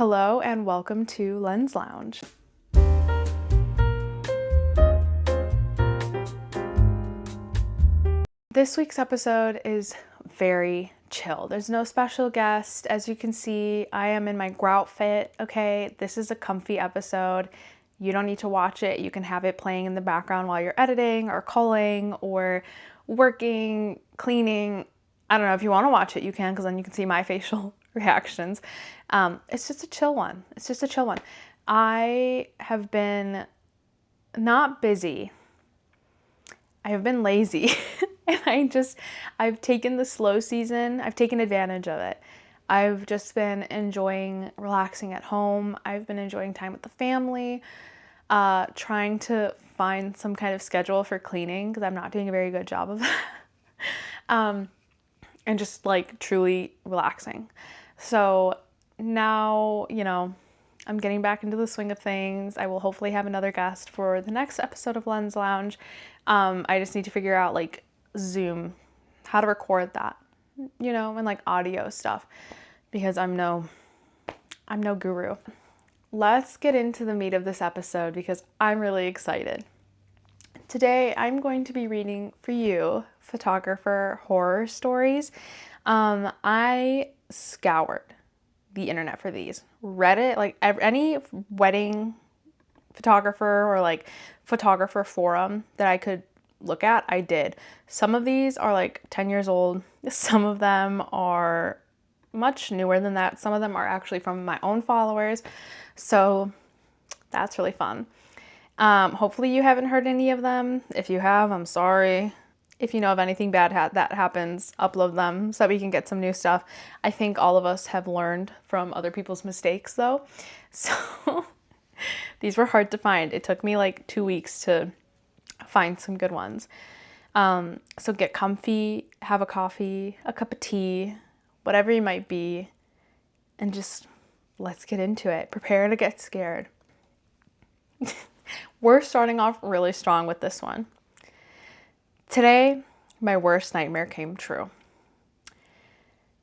Hello and welcome to Lens Lounge. This week's episode is very chill. There's no special guest. As you can see, I am in my grout fit, okay? This is a comfy episode. You don't need to watch it. You can have it playing in the background while you're editing or culling or working, cleaning. I don't know, if you want to watch it, you can, because then you can see my facial reactions. It's just a chill one. I have been not busy. I have been lazy. And I've taken the slow season. I've taken advantage of it. I've just been enjoying relaxing at home. I've been enjoying time with the family, trying to find some kind of schedule for cleaning because I'm not doing a very good job of that. And just like truly relaxing. So now, I'm getting back into the swing of things. I will hopefully have another guest for the next episode of Lens Lounge. I just need to figure out like Zoom, how to record that, and like audio stuff, because I'm no guru. Let's get into the meat of this episode because I'm really excited. Today, I'm going to be reading for you photographer horror stories. I scoured the internet for these. Reddit, like any wedding photographer or like photographer forum that I could look at, I did. Some of these are like 10 years old. Some of them are much newer than that. Some of them are actually from my own followers. So that's really fun. Hopefully you haven't heard any of them. If you have, I'm sorry. If you know of anything bad that happens, upload them so that we can get some new stuff. I think all of us have learned from other people's mistakes though. So these were hard to find. It took me like 2 weeks to find some good ones. So get comfy, have a coffee, a cup of tea, whatever you might be, and just let's get into it. Prepare to get scared. We're starting off really strong with this one. Today, my worst nightmare came true.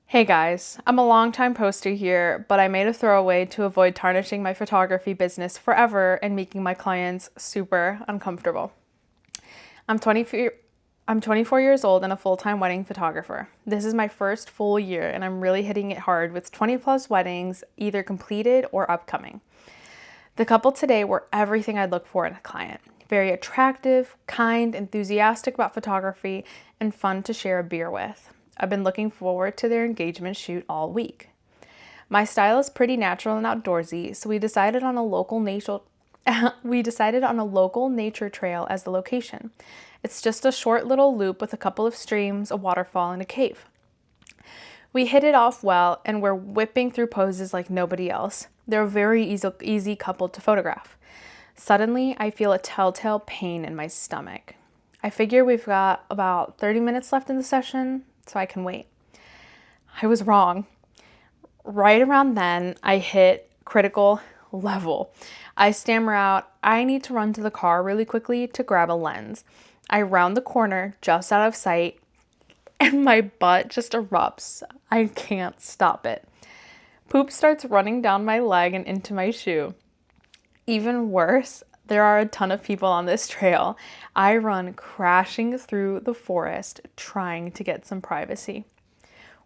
Hey guys, I'm a longtime poster here, but I made a throwaway to avoid tarnishing my photography business forever and making my clients super uncomfortable. I'm 24 years old and a full-time wedding photographer. This is my first full year and I'm really hitting it hard with 20 plus weddings, either completed or upcoming. The couple today were everything I'd look for in a client. Very attractive, kind, enthusiastic about photography, and fun to share a beer with. I've been looking forward to their engagement shoot all week. My style is pretty natural and outdoorsy, so we decided on a local nature trail as the location. It's just a short little loop with a couple of streams, a waterfall, and a cave. We hit it off well, and we're whipping through poses like nobody else. They're a very easy couple to photograph. Suddenly, I feel a telltale pain in my stomach. I figure we've got about 30 minutes left in the session, so I can wait. I was wrong. Right around then, I hit critical level. I stammer out, I need to run to the car really quickly to grab a lens. I round the corner just out of sight, and my butt just erupts. I can't stop it. Poop starts running down my leg and into my shoe. Even worse, there are a ton of people on this trail. I run crashing through the forest, trying to get some privacy.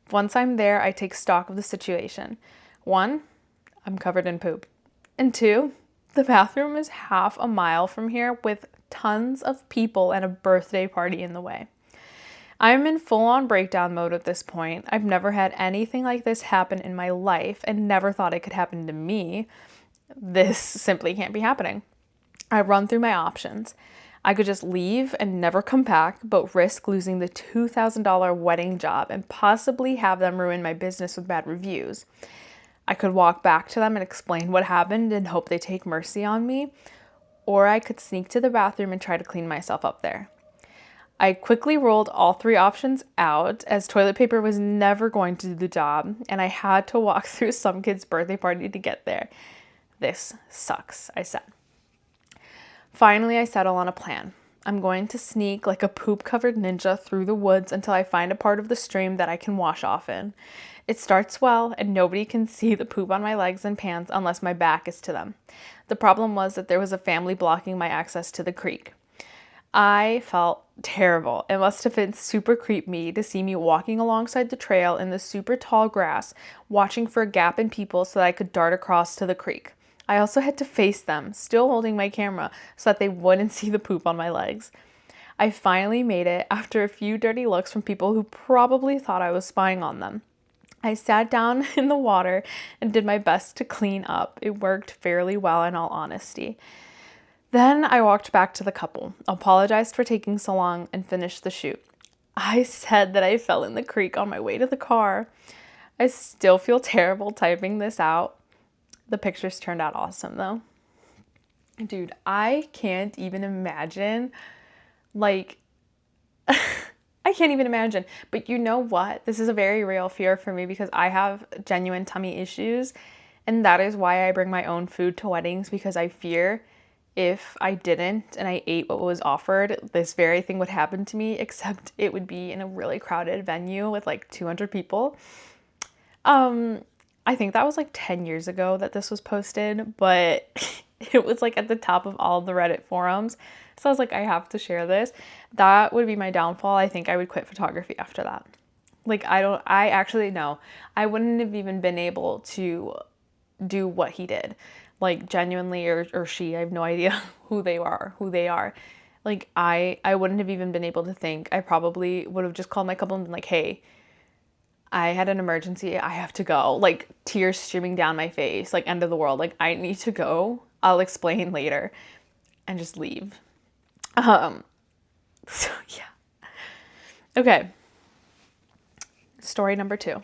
Once I'm there, I take stock of the situation. 1, I'm covered in poop. And 2, the bathroom is half a mile from here with tons of people and a birthday party in the way. I'm in full-on breakdown mode at this point. I've never had anything like this happen in my life and never thought it could happen to me. This simply can't be happening. I run through my options. I could just leave and never come back, but risk losing the $2,000 wedding job and possibly have them ruin my business with bad reviews. I could walk back to them and explain what happened and hope they take mercy on me, or I could sneak to the bathroom and try to clean myself up there. I quickly rolled all 3 options out as toilet paper was never going to do the job, and I had to walk through some kid's birthday party to get there. This sucks, I said. Finally, I settle on a plan. I'm going to sneak like a poop-covered ninja through the woods until I find a part of the stream that I can wash off in. It starts well, and nobody can see the poop on my legs and pants unless my back is to them. The problem was that there was a family blocking my access to the creek. I felt terrible. It must have been super creepy to see me walking alongside the trail in the super tall grass, watching for a gap in people so that I could dart across to the creek. I also had to face them, still holding my camera, so that they wouldn't see the poop on my legs. I finally made it after a few dirty looks from people who probably thought I was spying on them. I sat down in the water and did my best to clean up. It worked fairly well, in all honesty. Then I walked back to the couple, apologized for taking so long, and finished the shoot. I said that I fell in the creek on my way to the car. I still feel terrible typing this out. The pictures turned out awesome, though. Dude, I can't even imagine, like, I can't even imagine. But you know what? This is a very real fear for me because I have genuine tummy issues. And that is why I bring my own food to weddings, because I fear if I didn't and I ate what was offered, this very thing would happen to me, except it would be in a really crowded venue with like 200 people. I think that was like 10 years ago that this was posted, but it was like at the top of all of the Reddit forums. So I was like, I have to share this. That would be my downfall. I think I would quit photography after that. Like, I actually know. I wouldn't have even been able to do what he did. Like, genuinely, or she, I have no idea who they are. Like, I wouldn't have even been able to think. I probably would have just called my couple and been like, hey, I had an emergency. I have to go. Like, tears streaming down my face, like, end of the world. Like, I need to go. I'll explain later. And just leave. So, yeah. Okay. Story number 2.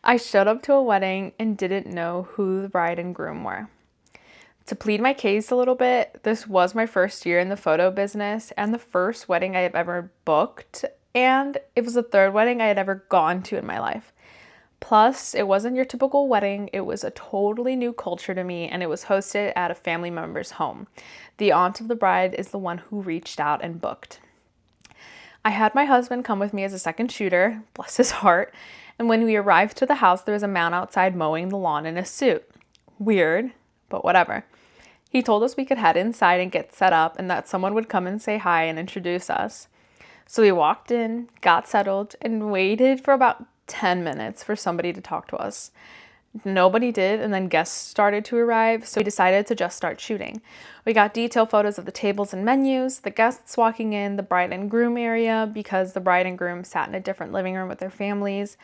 I showed up to a wedding and didn't know who the bride and groom were. To plead my case a little bit, this was my first year in the photo business and the first wedding I have ever booked, and it was the third wedding I had ever gone to in my life. Plus, it wasn't your typical wedding. It was a totally new culture to me, and it was hosted at a family member's home. The aunt of the bride is the one who reached out and booked. I had my husband come with me as a second shooter, bless his heart, and when we arrived to the house, there was a man outside mowing the lawn in a suit. Weird, but whatever. He told us we could head inside and get set up, and that someone would come and say hi and introduce us. So we walked in, got settled, and waited for about 10 minutes for somebody to talk to us. Nobody did, and then guests started to arrive, so we decided to just start shooting. We got detailed photos of the tables and menus, the guests walking in, the bride and groom area, because the bride and groom sat in a different living room with their families.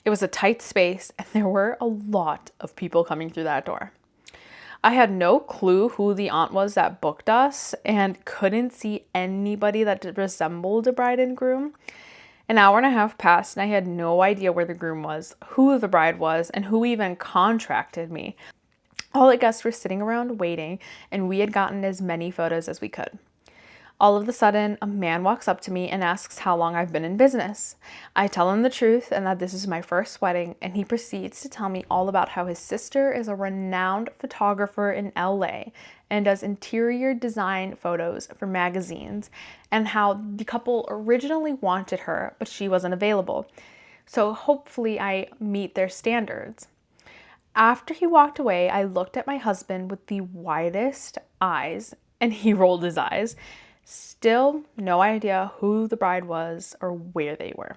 It was a tight space, and there were a lot of people coming through that door. I had no clue who the aunt was that booked us, and couldn't see anybody that resembled a bride and groom. An hour and a half passed, and I had no idea where the groom was, who the bride was, and who even contracted me. All the guests were sitting around waiting, and we had gotten as many photos as we could. All of a sudden, a man walks up to me and asks how long I've been in business. I tell him the truth and that this is my first wedding, and he proceeds to tell me all about how his sister is a renowned photographer in LA and does interior design photos for magazines, and how the couple originally wanted her, but she wasn't available. So hopefully I meet their standards. After he walked away, I looked at my husband with the widest eyes, and he rolled his eyes. Still, no idea who the bride was or where they were.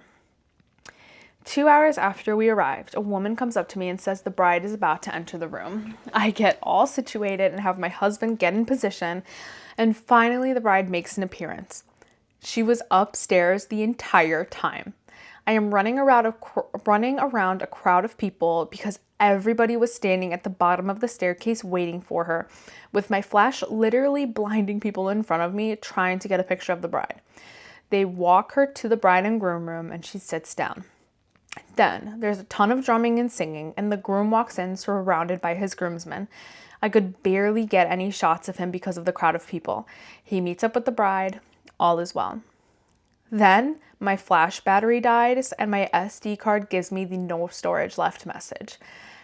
2 hours after we arrived, a woman comes up to me and says the bride is about to enter the room. I get all situated and have my husband get in position, and finally the bride makes an appearance. She was upstairs the entire time. I am running around a crowd of people because everybody was standing at the bottom of the staircase waiting for her, with my flash literally blinding people in front of me trying to get a picture of the bride. They walk her to the bride and groom room, and she sits down. Then there's a ton of drumming and singing, and the groom walks in surrounded by his groomsmen. I could barely get any shots of him because of the crowd of people. He meets up with the bride. All is well. Then my flash battery dies, and my SD card gives me the no storage left message.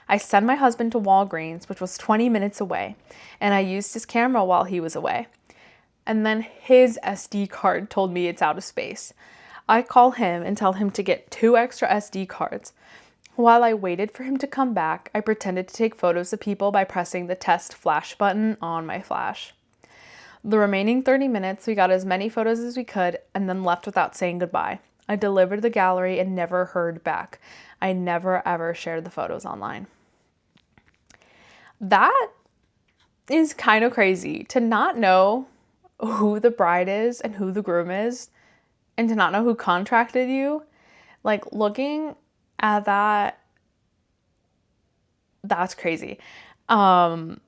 I send my husband to Walgreens, which was 20 minutes away, and I used his camera while he was away. And then his SD card told me it's out of space. I call him and tell him to get 2 extra SD cards. While I waited for him to come back, I pretended to take photos of people by pressing the test flash button on my flash. The remaining 30 minutes, we got as many photos as we could and then left without saying goodbye. I delivered the gallery and never heard back. I never ever shared the photos online. That is kind of crazy, to not know who the bride is and who the groom is, and to not know who contracted you. Like, looking at that, that's crazy. And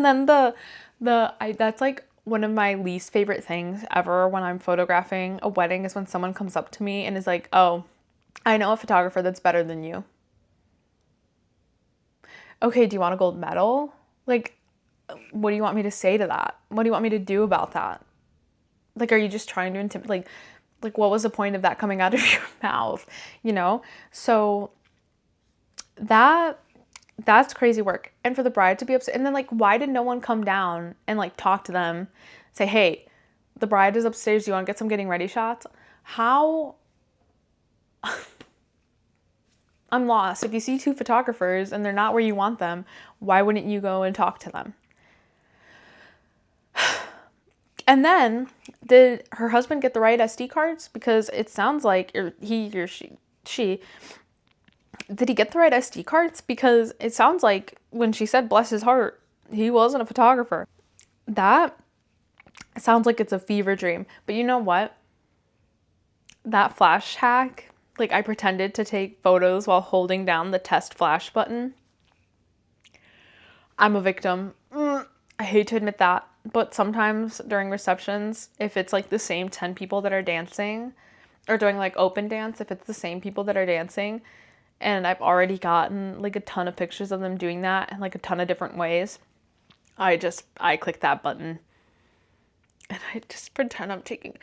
then that's like one of my least favorite things ever when I'm photographing a wedding is when someone comes up to me and is like, "Oh, I know a photographer that's better than you." Okay, do you want a gold medal? Like, what do you want me to say to that? What do you want me to do about that? Like, are you just trying to intimidate? Like, what was the point of that coming out of your mouth? You know? So that's crazy work. And for the bride to be upset, and then like, why did no one come down and like talk to them, say, "Hey, the bride is upstairs. Do you want to get some getting ready shots?" How? I'm lost. If you see 2 photographers and they're not where you want them, why wouldn't you go and talk to them? And then, did her husband get the right SD cards? Because it sounds like she, did he get the right SD cards? Because it sounds like when she said bless his heart, he wasn't a photographer. That sounds like it's a fever dream. But you know what? That flash hack, like, I pretended to take photos while holding down the test flash button. I'm a victim. I hate to admit that. But sometimes during receptions, if it's like the same 10 people that are dancing, or doing like open dance, if it's the same people that are dancing, and I've already gotten like a ton of pictures of them doing that in like a ton of different ways, I click that button and I just pretend I'm taking,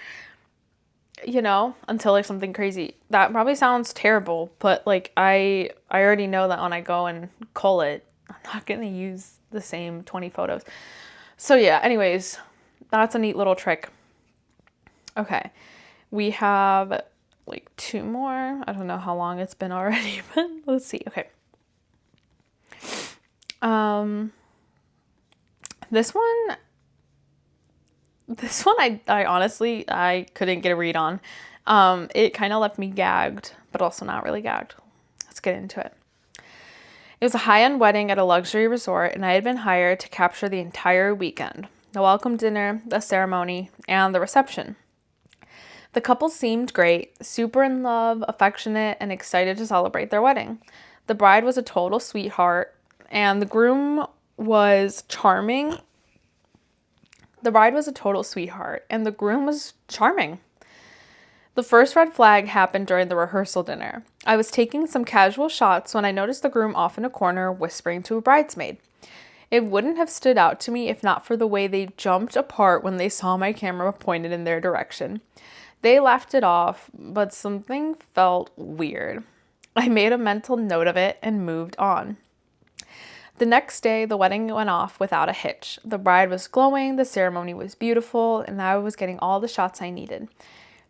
until like something crazy. That probably sounds terrible, but like I already know that when I go and cull it, I'm not going to use the same 20 photos. So yeah, anyways, that's a neat little trick. Okay, we have like 2 more. I don't know how long it's been already, but let's see. Okay. This one I honestly, I couldn't get a read on. It kind of left me gagged, but also not really gagged. Let's get into it. It was a high-end wedding at a luxury resort, and I had been hired to capture the entire weekend. The welcome dinner, the ceremony, and the reception. The couple seemed great, super in love, affectionate, and excited to celebrate their wedding. The bride was a total sweetheart, and the groom was charming. The bride was a total sweetheart, and the groom was charming. The first red flag happened during the rehearsal dinner. I was taking some casual shots when I noticed the groom off in a corner whispering to a bridesmaid. It wouldn't have stood out to me if not for the way they jumped apart when they saw my camera pointed in their direction. They laughed it off, but something felt weird. I made a mental note of it and moved on. The next day, the wedding went off without a hitch. The bride was glowing, the ceremony was beautiful, and I was getting all the shots I needed.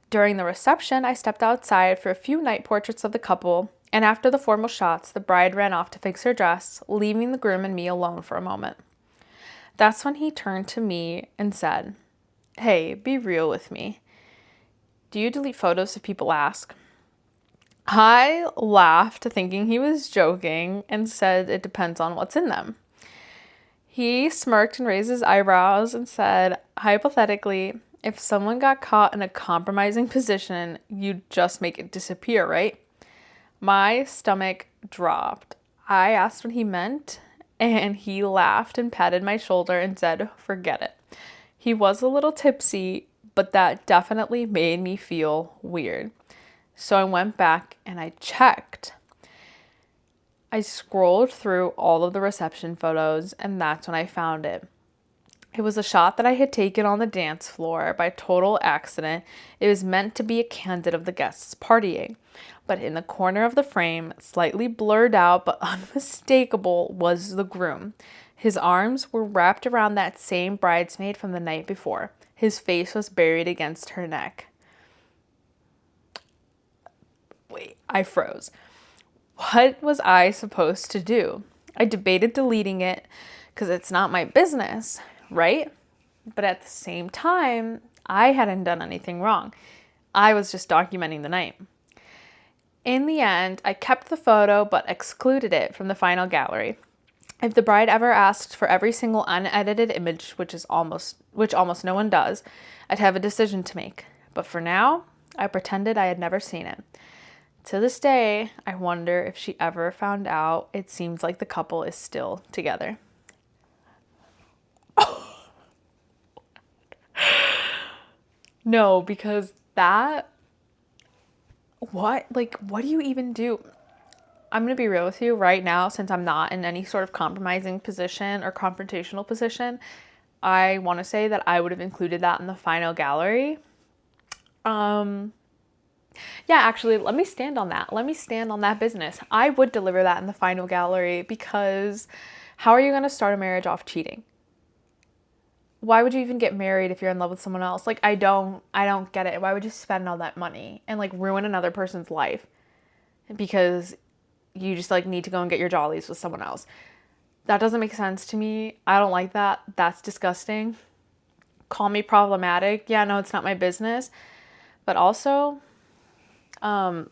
During the reception, I stepped outside for a few night portraits of the couple, and after the formal shots, the bride ran off to fix her dress, leaving the groom and me alone for a moment. That's when he turned to me and said, "Hey, be real with me. Do you delete photos if people ask?" I laughed, thinking he was joking, and said it depends on what's in them. He smirked and raised his eyebrows and said, "Hypothetically, if someone got caught in a compromising position, you'd just make it disappear, right?" My stomach dropped. I asked what he meant, and he laughed and patted my shoulder and said, "Forget it." He was a little tipsy, but that definitely made me feel weird. So I went back and I checked. I scrolled through all of the reception photos, and that's when I found it. It was a shot that I had taken on the dance floor by total accident. It was meant to be a candid of the guests partying. But in the corner of the frame, slightly blurred out but unmistakable, was the groom. His arms were wrapped around that same bridesmaid from the night before. His face was buried against her neck. Wait, I froze. What was I supposed to do? I debated deleting it because it's not my business, right? But at the same time, I hadn't done anything wrong. I was just documenting the night. In the end, I kept the photo but excluded it from the final gallery. If the bride ever asked for every single unedited image, which almost no one does, I'd have a decision to make. But for now, I pretended I had never seen it. To this day, I wonder if she ever found out. It seems like the couple is still together. No, because what do you even do? I'm going to be real with you right now, since I'm not in any sort of compromising position or confrontational position. I want to say that I would have included that in the final gallery. Yeah, actually, let me stand on that. Let me stand on that business. I would deliver that in the final gallery, because how are you going to start a marriage off cheating? Why would you even get married if you're in love with someone else? Like, I don't get it. Why would you spend all that money and like ruin another person's life because you just like need to go and get your jollies with someone else? That doesn't make sense to me. I don't like that. That's disgusting. Call me problematic. Yeah, no, it's not my business. But also, I'm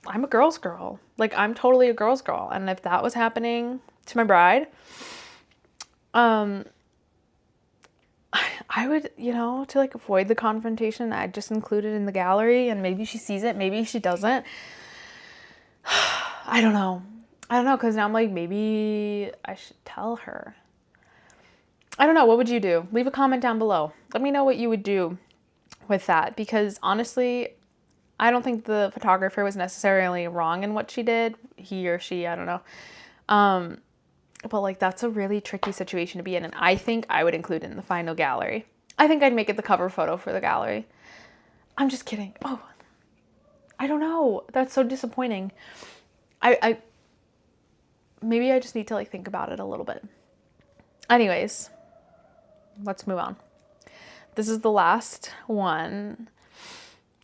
a girl's girl. Like, I'm totally a girl's girl. And if that was happening to my bride, I would, to like avoid the confrontation, I'd just include it in the gallery, and maybe she sees it, maybe she doesn't. I don't know, because now I'm like, maybe I should tell her. I don't know, what would you do? Leave a comment down below. Let me know what you would do with that, because honestly, I don't think the photographer was necessarily wrong in what she did. He or she, I don't know. But like, that's a really tricky situation to be in, and I think I would include it in the final gallery. I think I'd make it the cover photo for the gallery. I'm just kidding. Oh, I don't know. That's so disappointing. I maybe I just need to like think about it a little bit. Anyways, let's move on. This is the last one.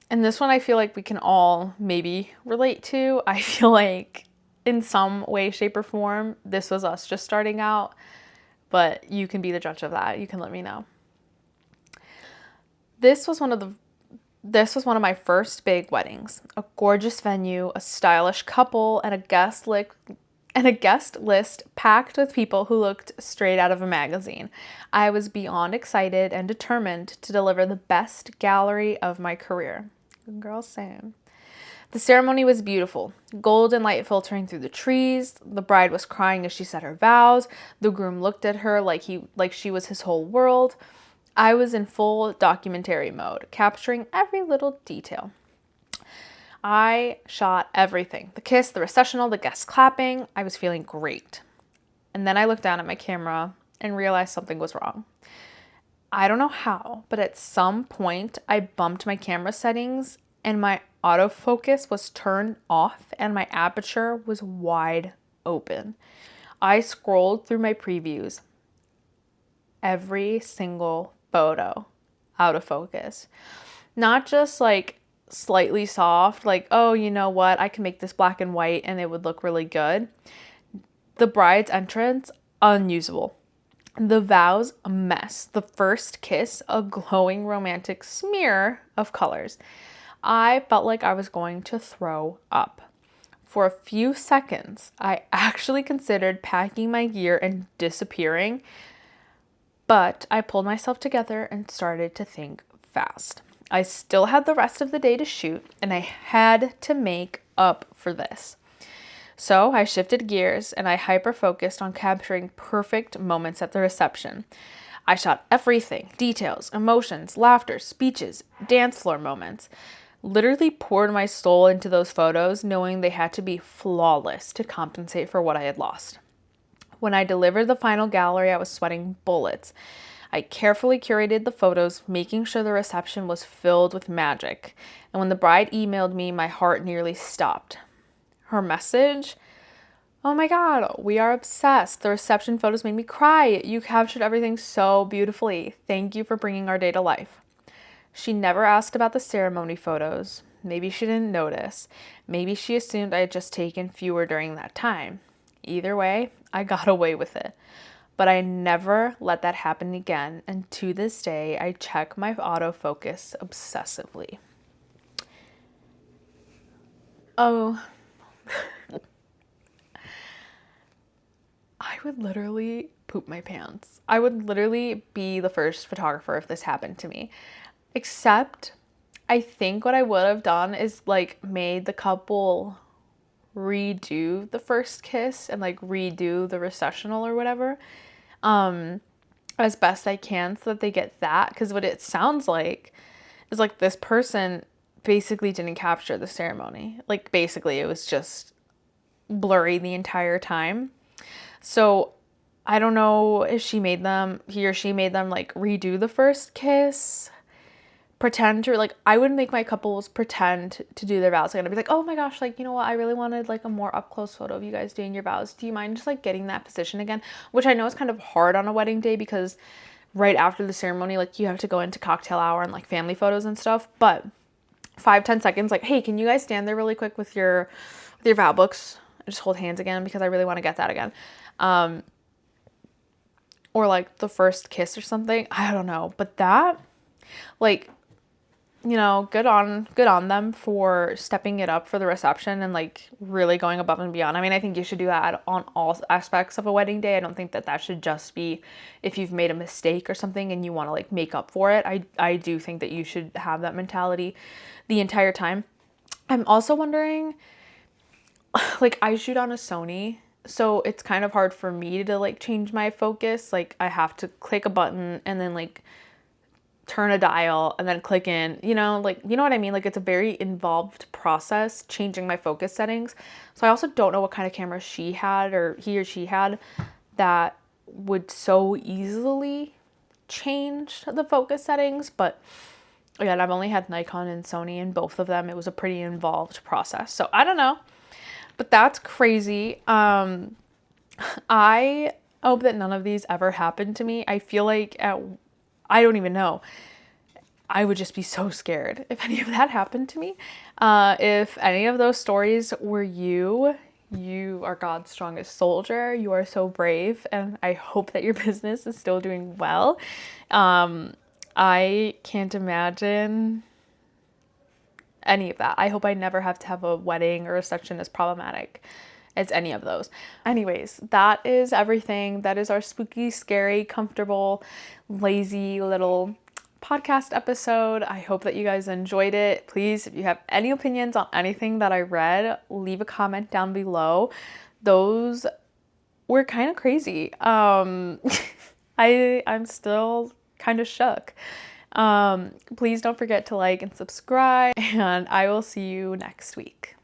And this one I feel like we can all maybe relate to. I feel like in some way, shape, or form, this was us just starting out, but you can be the judge of that. You can let me know. This was one of my first big weddings. A gorgeous venue, a stylish couple, and a guest list packed with people who looked straight out of a magazine. I was beyond excited and determined to deliver the best gallery of my career. Girl, same. The ceremony was beautiful. Golden light filtering through the trees. The bride was crying as she said her vows. The groom looked at her like she was his whole world. I was in full documentary mode, capturing every little detail. I shot everything. The kiss, the recessional, the guests clapping. I was feeling great. And then I looked down at my camera and realized something was wrong. I don't know how, but at some point I bumped my camera settings and my autofocus was turned off and my aperture was wide open. I scrolled through my previews. Every single photo out of focus. Not just like slightly soft, like, oh, you know what, I can make this black and white and it would look really good. The bride's entrance, unusable. The vows, a mess. The first kiss, a glowing romantic smear of colors. I felt like I was going to throw up. For a few seconds, I actually considered packing my gear and disappearing, but I pulled myself together and started to think fast. I still had the rest of the day to shoot, and I had to make up for this. So I shifted gears and I hyper-focused on capturing perfect moments at the reception. I shot everything, details, emotions, laughter, speeches, dance floor moments. Literally poured my soul into those photos, knowing they had to be flawless to compensate for what I had lost. When I delivered the final gallery, I was sweating bullets. I carefully curated the photos, making sure the reception was filled with magic. And when the bride emailed me, my heart nearly stopped. Her message, Oh my God, we are obsessed. The reception photos made me cry. You captured everything so beautifully. Thank you for bringing our day to life. She never asked about the ceremony photos. Maybe she didn't notice. Maybe she assumed I had just taken fewer during that time. Either way, I got away with it. But I never let that happen again, and to this day, I check my autofocus obsessively. Oh, I would literally poop my pants. I would literally be the first photographer if this happened to me. Except, I think what I would have done is like made the couple redo the first kiss and like redo the recessional or whatever, as best I can so that they get that. Because what it sounds like is like this person basically didn't capture the ceremony. Like basically it was just blurry the entire time. So I don't know if he or she made them like redo the first kiss, pretend to like, I would make my couples pretend to do their vows. I'm gonna be like, oh my gosh, like, you know what, I really wanted like a more up close photo of you guys doing your vows. Do you mind just like getting that position again? Which I know is kind of hard on a wedding day because right after the ceremony, like you have to go into cocktail hour and like family photos and stuff. But 5-10 seconds, like, hey, can you guys stand there really quick with your vow books and just hold hands again because I really want to get that again. Or like the first kiss or something. I don't know. But that, like, you know, good on them for stepping it up for the reception and like really going above and beyond. I mean, I think you should do that on all aspects of a wedding day. I don't think that should just be if you've made a mistake or something and you want to like make up for it. I do think that you should have that mentality the entire time. I'm also wondering, like, I shoot on a Sony, so it's kind of hard for me to like change my focus. Like I have to click a button and then like turn a dial and then click in, you know, like, you know what I mean? Like it's a very involved process changing my focus settings. So I also don't know what kind of camera he or she had that would so easily change the focus settings. But again, I've only had Nikon and Sony, and both of them, it was a pretty involved process. So I don't know, but that's crazy. I hope that none of these ever happened to me. I feel like I don't even know. I would just be so scared if any of that happened to me. If any of those stories were you are God's strongest soldier. You are so brave, and I hope that your business is still doing well. I can't imagine any of that. I hope I never have to have a wedding or a reception as problematic as any of those. Anyways, that is everything. That is our spooky, scary, comfortable, lazy little podcast episode. I hope that you guys enjoyed it. Please, if you have any opinions on anything that I read, leave a comment down below. Those were kind of crazy. I'm still kind of shook. Please don't forget to like and subscribe, and I will see you next week.